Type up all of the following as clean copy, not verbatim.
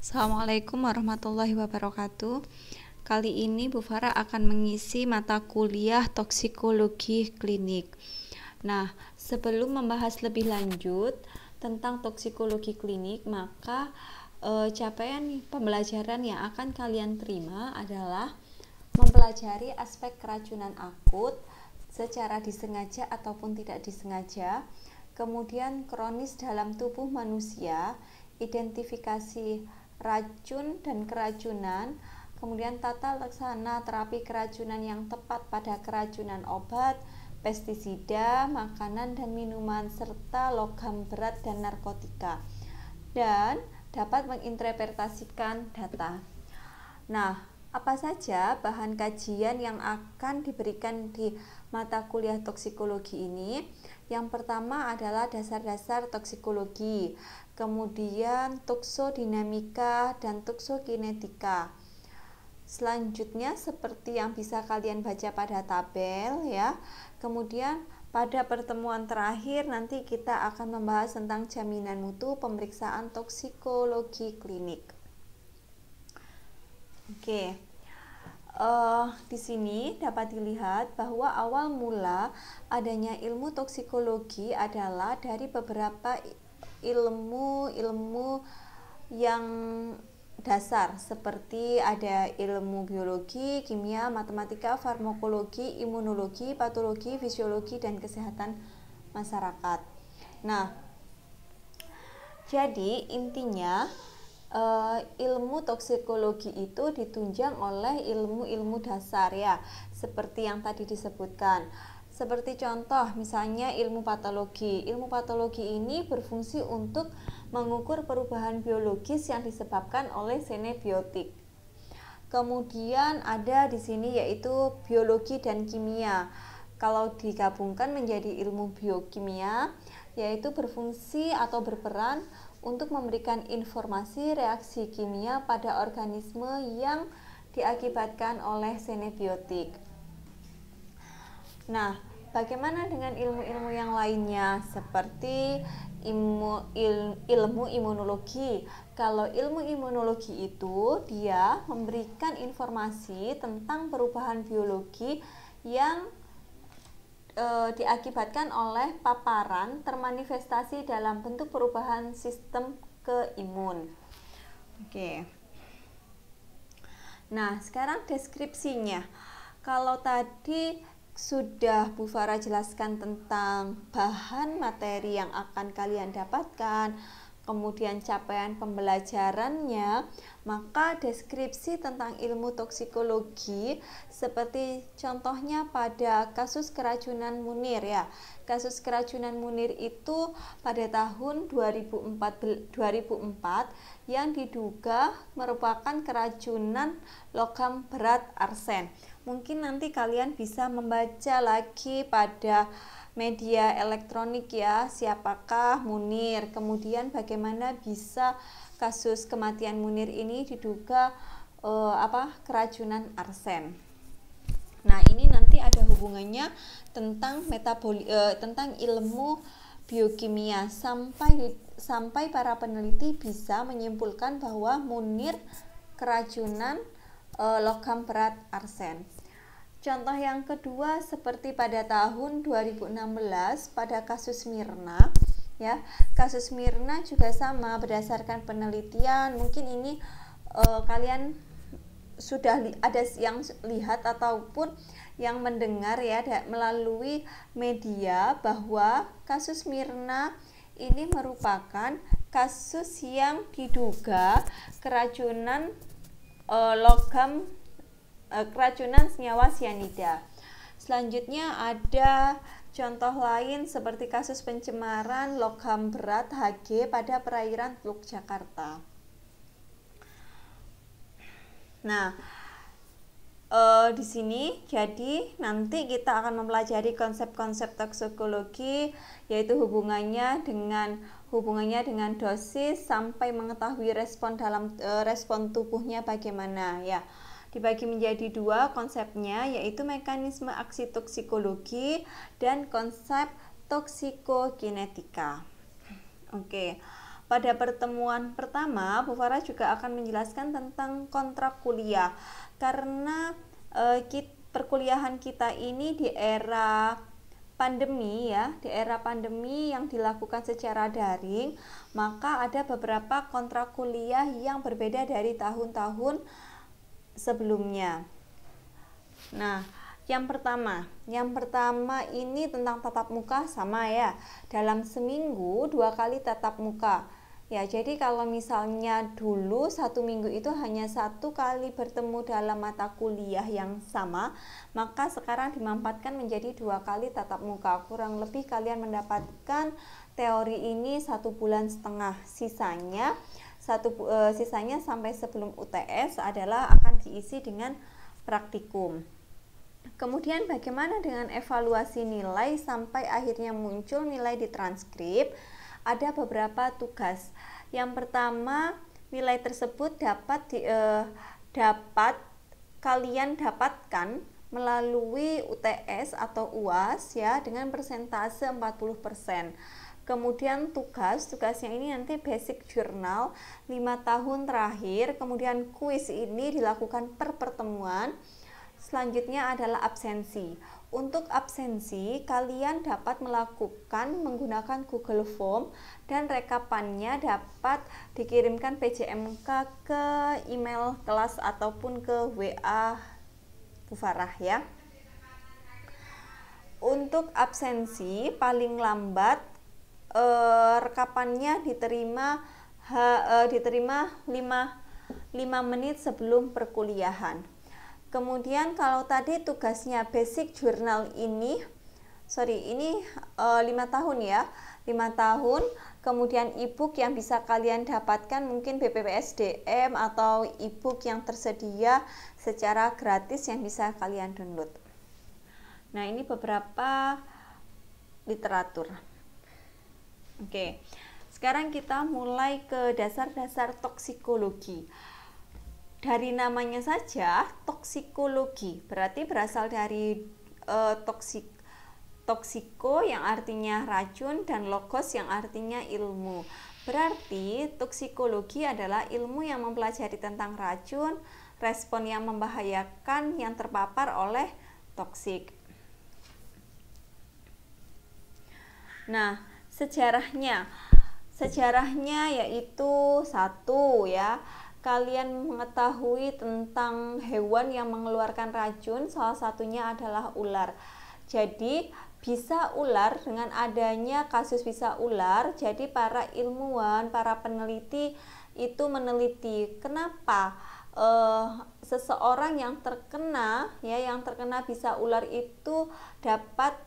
Assalamualaikum warahmatullahi wabarakatuh. Kali ini Bu Farah akan mengisi mata kuliah toksikologi klinik. Nah, sebelum membahas lebih lanjut tentang toksikologi klinik, maka capaian pembelajaran yang akan kalian terima adalah mempelajari aspek keracunan akut secara disengaja ataupun tidak disengaja, kemudian kronis dalam tubuh manusia, identifikasi racun dan keracunan, kemudian tata laksana terapi keracunan yang tepat pada keracunan obat, pestisida, makanan dan minuman, serta logam berat dan narkotika, dan dapat menginterpretasikan data. Nah, apa saja bahan kajian yang akan diberikan di mata kuliah toksikologi ini? Yang pertama adalah dasar-dasar toksikologi, kemudian toksodinamika dan toksokinetika. Selanjutnya seperti yang bisa kalian baca pada tabel ya. Kemudian pada pertemuan terakhir nanti kita akan membahas tentang jaminan mutu pemeriksaan toksikologi klinik. Oke. Di sini dapat dilihat bahwa awal mula adanya ilmu toksikologi adalah dari beberapa ilmu yang dasar, seperti ada ilmu biologi, kimia, matematika, farmakologi, imunologi, patologi, fisiologi, dan kesehatan masyarakat. Nah, jadi intinya ilmu toksikologi itu ditunjang oleh ilmu-ilmu dasar ya, seperti yang tadi disebutkan. Seperti contoh misalnya ilmu patologi. Ilmu patologi ini berfungsi untuk mengukur perubahan biologis yang disebabkan oleh senebiotik. Kemudian ada di sini yaitu biologi dan kimia. Kalau digabungkan menjadi ilmu biokimia, yaitu berfungsi atau berperan untuk memberikan informasi reaksi kimia pada organisme yang diakibatkan oleh senebiotik. Nah, bagaimana dengan ilmu-ilmu yang lainnya seperti ilmu imunologi? Kalau ilmu imunologi itu dia memberikan informasi tentang perubahan biologi yang diakibatkan oleh paparan termanifestasi dalam bentuk perubahan sistem keimun. Oke. Nah, sekarang deskripsinya. Kalau tadi sudah Bu Farah jelaskan tentang bahan materi yang akan kalian dapatkan, kemudian capaian pembelajarannya, maka deskripsi tentang ilmu toksikologi seperti contohnya pada kasus keracunan Munir ya. Kasus keracunan Munir itu pada tahun 2004 yang diduga merupakan keracunan logam berat arsen. Mungkin nanti kalian bisa membaca lagi pada media elektronik ya, siapakah Munir, kemudian bagaimana bisa kasus kematian Munir ini diduga keracunan arsen. Nah, ini nanti ada hubungannya tentang tentang ilmu biokimia sampai para peneliti bisa menyimpulkan bahwa Munir keracunan logam berat arsen. Contoh yang kedua seperti pada tahun 2016 pada kasus Mirna ya. Kasus Mirna juga sama berdasarkan penelitian. Mungkin ini kalian sudah ada yang lihat ataupun yang mendengar ya melalui media bahwa kasus Mirna ini merupakan kasus yang diduga keracunan keracunan senyawa sianida. Selanjutnya ada contoh lain seperti kasus pencemaran logam berat Hg pada perairan Teluk Jakarta. Nah, di sini jadi nanti kita akan mempelajari konsep-konsep toksikologi, yaitu hubungannya dengan dosis sampai mengetahui respon tubuhnya bagaimana ya. Dibagi menjadi dua konsepnya, yaitu mekanisme aksi toksikologi dan konsep toksikokinetika. Oke. pada pertemuan pertama, Bu Farah juga akan menjelaskan tentang kontrak kuliah. Karena perkuliahan kita ini di era pandemi ya, di era pandemi yang dilakukan secara daring, maka ada beberapa kontrak kuliah yang berbeda dari tahun-tahun sebelumnya. Nah, yang pertama ini tentang tatap muka sama ya, dalam seminggu 2 kali tatap muka. Ya, jadi kalau misalnya dulu 1 minggu itu hanya 1 kali bertemu dalam mata kuliah yang sama, maka sekarang dimampatkan menjadi 2 kali tatap muka. Kurang lebih kalian mendapatkan teori ini 1,5 bulan. Sisanya sampai sebelum UTS adalah akan diisi dengan praktikum. Kemudian bagaimana dengan evaluasi nilai sampai akhirnya muncul nilai di transkrip? Ada beberapa tugas. Yang pertama, nilai tersebut dapat kalian dapatkan melalui UTS atau UAS ya, dengan persentase 40%. Kemudian tugasnya ini nanti basic journal 5 tahun terakhir. Kemudian kuis ini dilakukan per pertemuan. Selanjutnya adalah absensi. Untuk absensi, kalian dapat melakukan menggunakan Google Form dan rekapannya dapat dikirimkan PJMK ke email kelas ataupun ke WA Bu Farah ya. Untuk absensi paling lambat rekapannya diterima 5 menit sebelum perkuliahan. Kemudian kalau tadi tugasnya basic journal ini 5 tahun ya, 5 tahun. Kemudian ebook yang bisa kalian dapatkan mungkin BPPSDM atau ebook yang tersedia secara gratis yang bisa kalian download. Nah, ini beberapa literatur. Oke, sekarang kita mulai ke dasar-dasar toksikologi. Dari namanya saja, toksikologi berarti berasal dari toksiko yang artinya racun dan logos yang artinya ilmu. Berarti toksikologi adalah ilmu yang mempelajari tentang racun, respon yang membahayakan yang terpapar oleh toksik. Nah, sejarahnya yaitu 1 ya. Kalian mengetahui tentang hewan yang mengeluarkan racun, salah satunya adalah ular. Jadi bisa ular, dengan adanya kasus bisa ular, jadi para ilmuwan, para peneliti itu meneliti kenapa seseorang yang terkena bisa ular itu dapat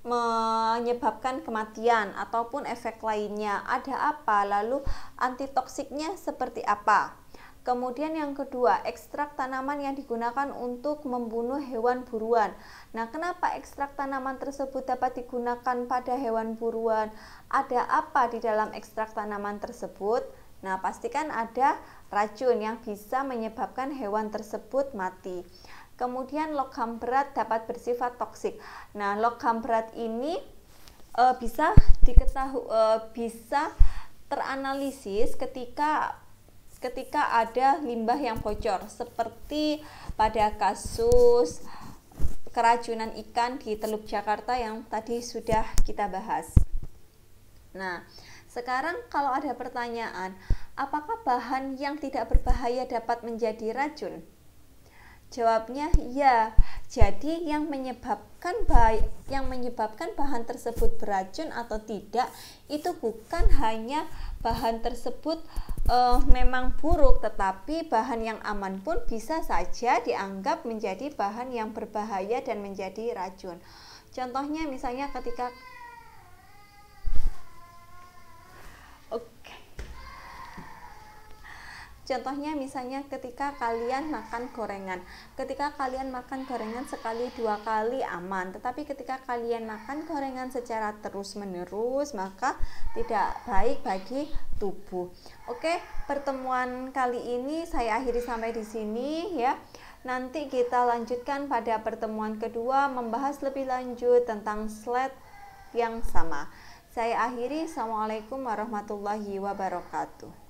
menyebabkan kematian ataupun efek lainnya. Ada apa? Lalu antitoksiknya seperti apa? Kemudian yang kedua, ekstrak tanaman yang digunakan untuk membunuh hewan buruan. Nah, kenapa ekstrak tanaman tersebut dapat digunakan pada hewan buruan? Ada apa di dalam ekstrak tanaman tersebut? Nah, pastikan ada racun yang bisa menyebabkan hewan tersebut mati. Kemudian logam berat dapat bersifat toksik. Nah, logam berat ini bisa teranalisis ketika ada limbah yang bocor, seperti pada kasus keracunan ikan di Teluk Jakarta yang tadi sudah kita bahas. Nah, sekarang kalau ada pertanyaan, apakah bahan yang tidak berbahaya dapat menjadi racun? Jawabnya ya. Jadi yang menyebabkan bahan tersebut beracun atau tidak itu bukan hanya bahan tersebut memang buruk, tetapi bahan yang aman pun bisa saja dianggap menjadi bahan yang berbahaya dan menjadi racun. Contohnya misalnya ketika ketika kalian makan gorengan. Ketika kalian makan gorengan sekali 2 kali aman, tetapi ketika kalian makan gorengan secara terus-menerus maka tidak baik bagi tubuh. Oke, pertemuan kali ini saya akhiri sampai di sini ya. Nanti kita lanjutkan pada pertemuan kedua membahas lebih lanjut tentang slide yang sama. Saya akhiri, Assalamualaikum warahmatullahi wabarakatuh.